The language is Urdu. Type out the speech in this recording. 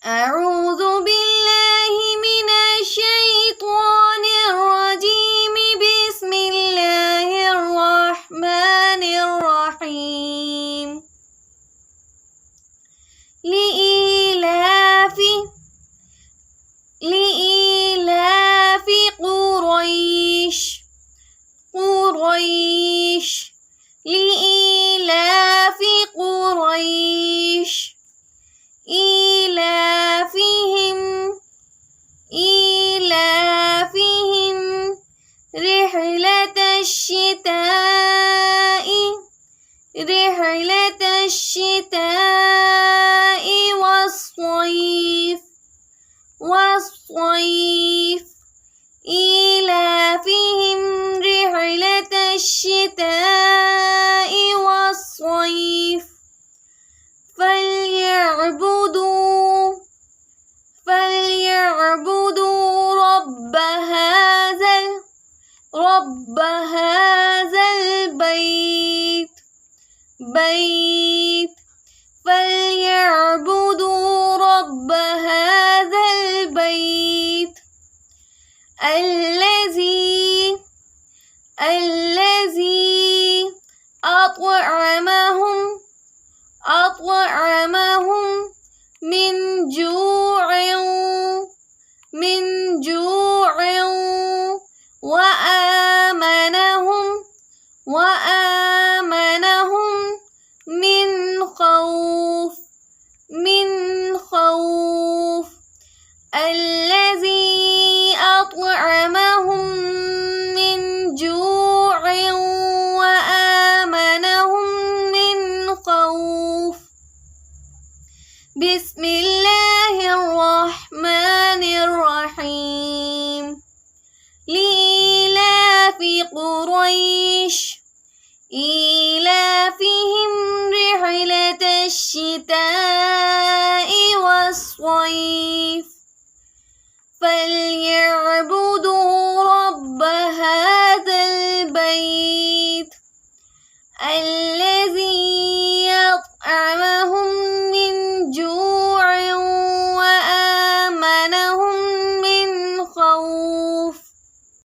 أعوذ بالله من الشيطان الرجيم. بسم الله الرحمن الرحيم. لإيلاف قريش لإيلاف قريش إيلافهم رحلة الشتاء والصيف إيلافهم رحلة الشتاء والصيف فليعبدوا رب هذا البيت فليعبدوا رب هذا البيت الذي أطعمهم من جوع وآمنهم من خوف الذي أطعمهم من جوع وآمنهم من خوف. بسم الله الرحمن الرحيم. لإيلاف قريش إيلافهم رحلة الشتاء